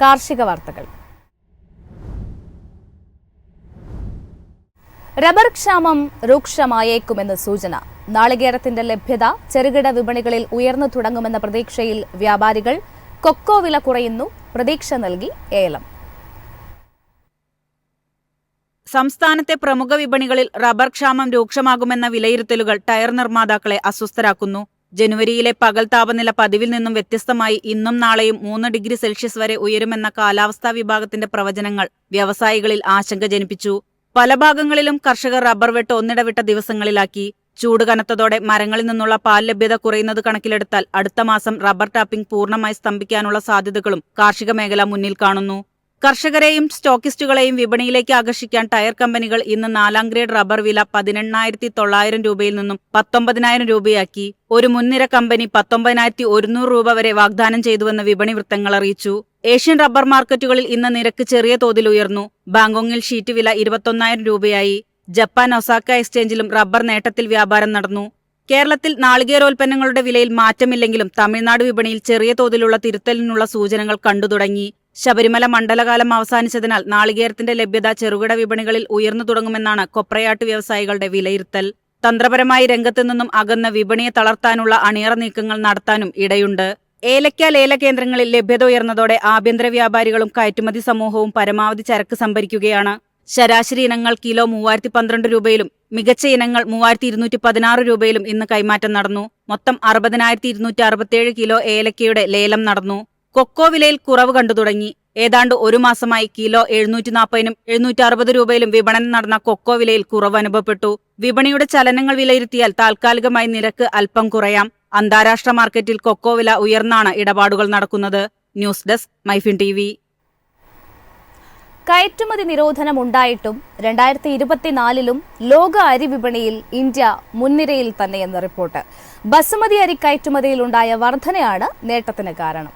കാർഷിക വാർത്തകൾ. റബ്ബർ ക്ഷാമം രൂക്ഷമായേക്കുമെന്ന് സൂചന. നാളികേരത്തിന്റെ ലഭ്യത ചെറുകിട വിപണികളിൽ ഉയർന്നു തുടങ്ങുമെന്ന പ്രതീക്ഷയിൽ വ്യാപാരികൾ. കൊക്കോ വില കുറയുന്നു, പ്രതീക്ഷ നൽകി ഏലം. സംസ്ഥാനത്തെ പ്രമുഖ വിപണികളിൽ റബ്ബർ ക്ഷാമം രൂക്ഷമാകുമെന്ന വിലയിരുത്തലുകൾ ടയർ നിർമ്മാതാക്കളെ അസ്വസ്ഥരാക്കുന്നു. ജനുവരിയിലെ പകൽ താപനില പതിവിൽ നിന്നും വ്യത്യസ്തമായി ഇന്നും നാളെയും 3 ഡിഗ്രി സെൽഷ്യസ് വരെ ഉയരുമെന്ന കാലാവസ്ഥാ വിഭാഗത്തിന്റെ പ്രവചനങ്ങൾ വ്യവസായികളിൽ ആശങ്ക ജനിപ്പിച്ചു. പല ഭാഗങ്ങളിലും കർഷകർ റബ്ബർ വെട്ട് ഒന്നിടവിട്ട ദിവസങ്ങളിലാക്കി. ചൂട് കനത്തതോടെ മരങ്ങളിൽ നിന്നുള്ള പാൽ ലഭ്യത കുറയുന്നത് കണക്കിലെടുത്താൽ അടുത്ത മാസം റബ്ബർ ടാപ്പിംഗ് പൂർണ്ണമായി സ്തംഭിക്കാനുള്ള സാധ്യതകളും കാർഷിക മേഖല മുന്നിൽ കാണുന്നു. കർഷകരെയും സ്റ്റോക്കിസ്റ്റുകളെയും വിപണിയിലേക്ക് ആകർഷിക്കാൻ ടയർ കമ്പനികൾ ഇന്ന് 4ാം ഗ്രേഡ് റബ്ബർ വില 18,900 രൂപയിൽ നിന്നും 19,000 രൂപയാക്കി. ഒരു മുൻനിര കമ്പനി 19,100 രൂപ വരെ വാഗ്ദാനം ചെയ്തുവെന്ന് വിപണി വൃത്തങ്ങൾ അറിയിച്ചു. ഏഷ്യൻ റബ്ബർ മാർക്കറ്റുകളിൽ ഇന്ന് നിരക്ക് ചെറിയ തോതിൽ ഉയർന്നു. ബാങ്കോങ്ങിൽ ഷീറ്റ് വില 21,000 രൂപയായി. ജപ്പാൻ ഒസാക്ക എക്സ്ചേഞ്ചിലും റബ്ബർ നേട്ടത്തിൽ വ്യാപാരം നടന്നു. കേരളത്തിൽ നാളികേരോൽപ്പന്നങ്ങളുടെ വിലയിൽ മാറ്റമില്ലെങ്കിലും തമിഴ്നാട് വിപണിയിൽ ചെറിയ തോതിലുള്ള തിരുത്തലിനുള്ള സൂചനകൾ കണ്ടുതുടങ്ങി. ശബരിമല മണ്ഡലകാലം അവസാനിച്ചതിനാൽ നാളികേരത്തിന്റെ ലഭ്യത ചെറുകിട വിപണികളിൽ ഉയർന്നു തുടങ്ങുമെന്നാണ് കൊപ്രയാട്ട് വ്യവസായികളുടെ വിലയിരുത്തൽ. തന്ത്രപരമായി രംഗത്തു നിന്നും അകന്ന വിപണിയെ തളർത്താനുള്ള അണിയറ നീക്കങ്ങൾ നടത്താനും ഇടയുണ്ട്. ഏലക്ക ലേല കേന്ദ്രങ്ങളിൽ ലഭ്യത ഉയർന്നതോടെ ആഭ്യന്തര വ്യാപാരികളും കയറ്റുമതി സമൂഹവും പരമാവധി ചരക്ക് സംഭരിക്കുകയാണ്. ശരാശരി ഇനങ്ങൾ കിലോ 3,012 രൂപയിലും മികച്ച ഇനങ്ങൾ 3,216 രൂപയിലും ഇന്ന് കൈമാറ്റം നടന്നു. മൊത്തം 60,267 കിലോ ഏലക്കയുടെ ലേലം നടന്നു. കൊക്കോ വിലയിൽ കുറവ് കണ്ടു തുടങ്ങി. ഏതാണ്ട് ഒരു മാസമായി കിലോ 740നും 760 രൂപയിലും വിപണനം നടന്ന കൊക്കോ വിലയിൽ കുറവ് അനുഭവപ്പെട്ടു. വിപണിയുടെ ചലനങ്ങൾ വിലയിരുത്തിയാൽ താൽക്കാലികമായി നിരക്ക് അല്പം കുറയാം. അന്താരാഷ്ട്ര മാർക്കറ്റിൽ കൊക്കോ വില ഉയർന്നാണ് ഇടപാടുകൾ നടക്കുന്നത്. News desk MyFin TV. കയറ്റുമതി നിരോധനം ഉണ്ടായിട്ടും 2024ലും ലോക അരി വിപണിയിൽ ഇന്ത്യ മുൻനിരയിൽ തന്നെയെന്ന് റിപ്പോർട്ട്. ബസുമതി അരി കയറ്റുമതിയിലുണ്ടായ വർധനയാണ് നേട്ടത്തിന് കാരണം.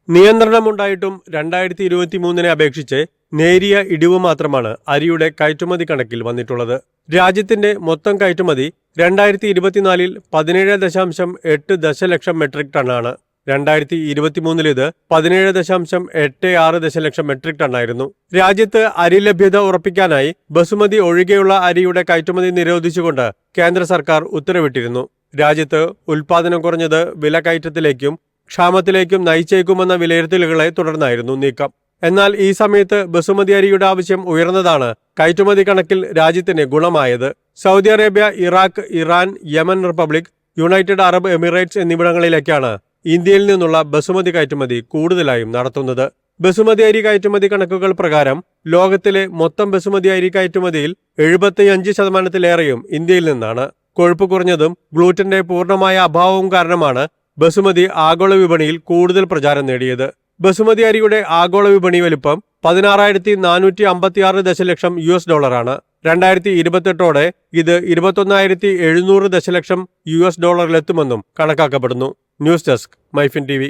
നിയന്ത്രണമുണ്ടായിട്ടും 2023നെ അപേക്ഷിച്ച് നേരിയ ഇടിവ് മാത്രമാണ് അരിയുടെ കയറ്റുമതി കണക്കിൽ വന്നിട്ടുള്ളത്. രാജ്യത്തിന്റെ മൊത്തം കയറ്റുമതി 2024ൽ 17.8 ദശലക്ഷം മെട്രിക് ടണ്ണാണ്. 2023 ഇത് 17.86 ദശലക്ഷം മെട്രിക് ടണ്ണായിരുന്നു. രാജ്യത്ത് അരി ലഭ്യത ഉറപ്പിക്കാനായി ബസുമതി ഒഴികെയുള്ള അരിയുടെ കയറ്റുമതി നിരോധിച്ചുകൊണ്ട് കേന്ദ്ര സർക്കാർ ഉത്തരവിട്ടിരുന്നു. രാജ്യത്ത് ഉൽപാദനം കുറഞ്ഞത് വിലക്കയറ്റത്തിലേക്കും ക്ഷാമത്തിലേക്കും നയിച്ചേക്കുമെന്ന വിലയിരുത്തലുകളെ തുടർന്നായിരുന്നു നീക്കം. എന്നാൽ ഈ സമയത്ത് ബസുമതി അരിയുടെ ആവശ്യം ഉയർന്നതാണ് കയറ്റുമതി കണക്കിൽ രാജ്യത്തിന് ഗുണമായത്. Saudi Arabia, Iraq, Iran, Yemen republic, United Arab Emirates എന്നിവിടങ്ങളിലേക്കാണ് ഇന്ത്യയിൽ നിന്നുള്ള ബസുമതി കയറ്റുമതി കൂടുതലായും നടത്തുന്നത്. ബസുമതി അരി കയറ്റുമതി കണക്കുകൾ പ്രകാരം ലോകത്തിലെ മൊത്തം ബസുമതി അരി കയറ്റുമതിയിൽ 75%-ലേറെയും ഇന്ത്യയിൽ നിന്നാണ്. കൊഴുപ്പ് കുറഞ്ഞതും ഗ്ലൂറ്റന്റെ പൂർണ്ണമായ അഭാവവും കാരണമാണ് ബസുമതി ആഗോള വിപണിയിൽ കൂടുതൽ പ്രചാരം നേടിയത്. ബസുമതി അരിയുടെ ആഗോള വിപണി വലിപ്പം 16,456 ദശലക്ഷം $. 2028ഓടെ ഇത് 21,700 ദശലക്ഷം $ലെത്തുമെന്നും കണക്കാക്കപ്പെടുന്നു. News desk MyFin TV.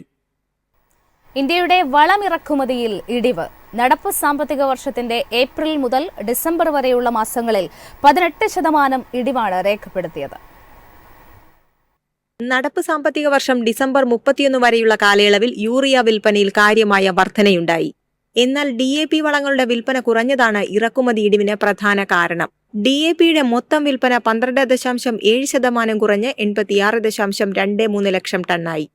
ഇന്ത്യയുടെ വളമിറക്കുമതിയിൽ ഇടിവ്. നടപ്പ് സാമ്പത്തിക വർഷത്തിന്റെ ഏപ്രിൽ മുതൽ ഡിസംബർ വരെയുള്ള മാസങ്ങളിൽ 18% ഇടിവാണ് രേഖപ്പെടുത്തിയത്. നടപ്പ് സാമ്പത്തിക വർഷം ഡിസംബർ 31 വരെയുള്ള കാലയളവിൽ യൂറിയ വിൽപ്പനയിൽ കാര്യമായ വർധനയുണ്ടായി. എന്നാൽ DAP വളങ്ങളുടെ വിൽപ്പന കുറഞ്ഞതാണ് ഇറക്കുമതി ഇടിവിന് പ്രധാന കാരണം. DAPയുടെ മൊത്തം വിൽപ്പന 12.7% കുറഞ്ഞ് 86.23 ലക്ഷം ടണ്ണായി.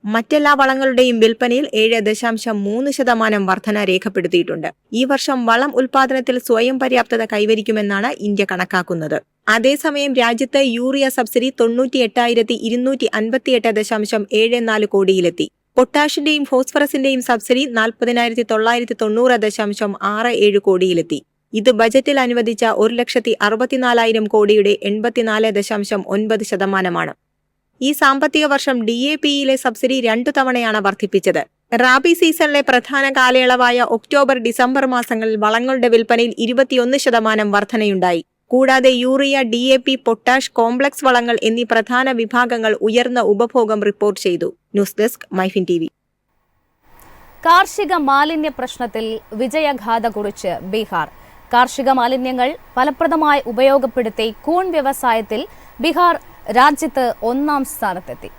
മറ്റെല്ലാ വളങ്ങളുടെയും വിൽപ്പനയിൽ 7.3% വർധന രേഖപ്പെടുത്തിയിട്ടുണ്ട്. ഈ വർഷം വളം ഉൽപാദനത്തിൽ സ്വയം പര്യാപ്തത കൈവരിക്കുമെന്നാണ് ഇന്ത്യ കണക്കാക്കുന്നത്. അതേസമയം രാജ്യത്ത് യൂറിയ സബ്സിഡി 98,258.74 കോടിയിലെത്തി. പൊട്ടാഷിന്റെയും ഫോസ്ഫറസിന്റെയും സബ്സിഡി 40,990.67 കോടിയിലെത്തി. ഇത് ബജറ്റിൽ അനുവദിച്ച 1,64,000 കോടിയുടെ 84.9%. ഈ സാമ്പത്തിക വർഷം DAPയിലെ സബ്സിഡി 2 തവണയാണ് വർദ്ധിപ്പിച്ചത്. റാബി സീസണിലെ പ്രധാന കാലയളവായ ഒക്ടോബർ ഡിസംബർ മാസങ്ങളിൽ വളങ്ങളുടെ വിൽപ്പനയിൽ 21% വർധനയുണ്ടായി. കൂടാതെ യൂറിയ, DAP, പൊട്ടാഷ്, കോംപ്ലക്സ് വളങ്ങൾ എന്നീ പ്രധാന വിഭാഗങ്ങൾ ഉയർന്ന ഉപഭോഗം റിപ്പോർട്ട് ചെയ്തു. News desk MyFin TV. കാർഷിക മാലിന്യ പ്രശ്നത്തിൽ വിജയഗാഥ കുറിച്ച് ബീഹാർ. കാർഷിക മാലിന്യങ്ങൾ ഫലപ്രദമായി ഉപയോഗപ്പെടുത്തി കൂൺ വ്യവസായത്തിൽ ബീഹാർ രാജ്യത്ത് 1ാം സ്ഥാനത്തെത്തി.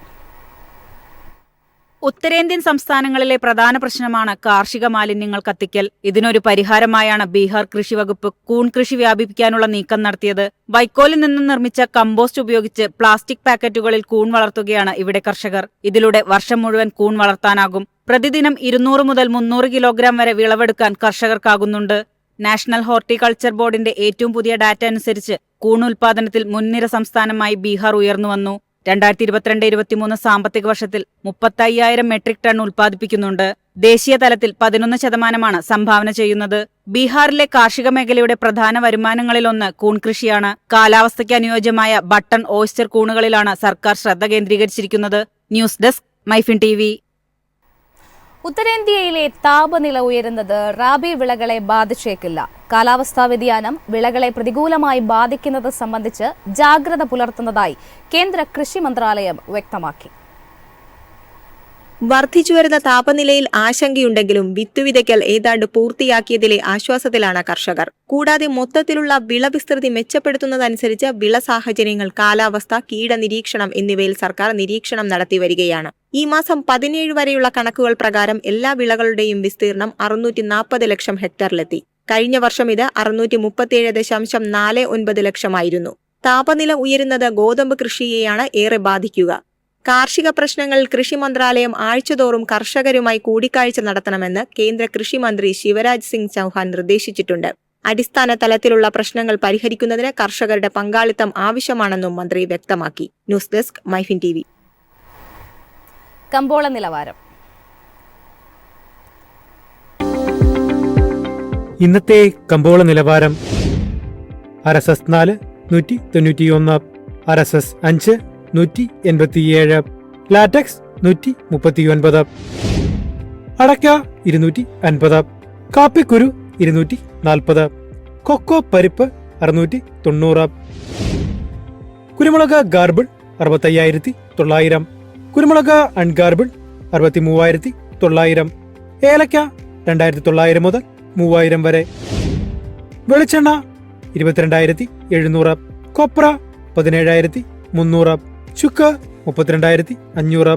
ഉത്തരേന്ത്യൻ സംസ്ഥാനങ്ങളിലെ പ്രധാന പ്രശ്നമാണ് കാർഷിക മാലിന്യങ്ങൾ കത്തിക്കൽ. ഇതിനൊരു പരിഹാരമായാണ് ബീഹാർ കൃഷി വകുപ്പ് കൂൺ കൃഷി വ്യാപിപ്പിക്കാനുള്ള നീക്കം നടത്തിയത്. വൈക്കോലിൽ നിന്നും നിർമ്മിച്ച കമ്പോസ്റ്റ് ഉപയോഗിച്ച് പ്ലാസ്റ്റിക് പാക്കറ്റുകളിൽ കൂൺ വളർത്തുകയാണ് ഇവിടെ കർഷകർ. ഇതിലൂടെ വർഷം മുഴുവൻ കൂൺ വളർത്താനാകും. പ്രതിദിനം 200 മുതൽ 300 കിലോഗ്രാം വരെ വിളവെടുക്കാൻ കർഷകർക്കാകുന്നുണ്ട്. നാഷണൽ ഹോർട്ടികൾച്ചർ ബോർഡിന്റെ ഏറ്റവും പുതിയ ഡാറ്റ അനുസരിച്ച് കൂൺ ഉൽപാദനത്തിൽ മുൻനിര സംസ്ഥാനമായി ബീഹാർ ഉയർന്നുവന്നു. 2022-23 സാമ്പത്തിക വർഷത്തിൽ 35,000 മെട്രിക് ടൺ ഉൽപ്പാദിപ്പിക്കുന്നുണ്ട്. ദേശീയ തലത്തിൽ 11% സംഭാവന ചെയ്യുന്നത്. ബീഹാറിലെ കാർഷിക മേഖലയുടെ പ്രധാന വരുമാനങ്ങളിലൊന്ന് കൂൺ കൃഷിയാണ്. കാലാവസ്ഥയ്ക്ക് അനുയോജ്യമായ ബട്ടൺ ഓയിസ്റ്റർ കൂണുകളിലാണ് സർക്കാർ ശ്രദ്ധ കേന്ദ്രീകരിച്ചിരിക്കുന്നത്. News desk MyFin TV. ഉത്തരേന്ത്യയിലെ താപനില ഉയരുന്നത് റാബി വിളകളെ ബാധിച്ചേക്കില്ല. കാലാവസ്ഥാ വ്യതിയാനം വിളകളെ പ്രതികൂലമായി ബാധിക്കുന്നത് സംബന്ധിച്ച് ജാഗ്രത പുലർത്തുന്നതായി കേന്ദ്ര കൃഷി മന്ത്രാലയം വ്യക്തമാക്കി. വർദ്ധിച്ചുവരുന്ന താപനിലയിൽ ആശങ്കയുണ്ടെങ്കിലും വിത്തുവിതയ്ക്കൽ ഏതാണ്ട് പൂർത്തിയാക്കിയതിലെ ആശ്വാസത്തിലാണ് കർഷകർ. കൂടാതെ മൊത്തത്തിലുള്ള വിളവിസ്തൃതി മെച്ചപ്പെടുത്തുന്നതനുസരിച്ച് വിള സാഹചര്യങ്ങൾ, കാലാവസ്ഥ, കീടനിരീക്ഷണം എന്നിവയിൽ സർക്കാർ നിരീക്ഷണം നടത്തിവരികയാണ്. ഈ മാസം 17 വരെയുള്ള കണക്കുകൾ പ്രകാരം എല്ലാ വിളകളുടെയും വിസ്തീർണം 640 ലക്ഷം ഹെക്ടറിലെത്തി. കഴിഞ്ഞ വർഷം ഇത് 637.49 ലക്ഷമായിരുന്നു. താപനില ഉയരുന്നത് ഗോതമ്പ് കൃഷിയെയാണ് ഏറെ ബാധിക്കുക. കാർഷിക പ്രശ്നങ്ങളിൽ കൃഷി മന്ത്രാലയം ആഴ്ചതോറും കർഷകരുമായി കൂടിക്കാഴ്ച നടത്തണമെന്ന് കേന്ദ്ര കൃഷി മന്ത്രി ശിവരാജ് സിംഗ് ചൌഹാൻ നിർദ്ദേശിച്ചിട്ടുണ്ട്. അടിസ്ഥാന തലത്തിലുള്ള പ്രശ്നങ്ങൾ പരിഹരിക്കുന്നതിന് കർഷകരുടെ പങ്കാളിത്തം ആവശ്യമാണെന്നും മന്ത്രി വ്യക്തമാക്കി. News desk MyFin TV. കമ്പോള നിലവാരം. ഇന്നത്തെ കമ്പോള നിലവാരം RSS 4 191, RSS 5 187, ലാറ്റക്സ് 139, അടയ്ക്ക 250, കാപ്പിക്കുരു 240, കൊക്കോ പരിപ്പ് 690, കുരുമുളക് ഗാർബിൾ 65,900, കുരുമുളക് അൺഗാർബിൾ 63,900, ഏലക്ക 2,900 മുതൽ 3,000 വരെ, വെളിച്ചെണ്ണ 22,700, കൊപ്ര 17,300, ചുക്ക് 32,500.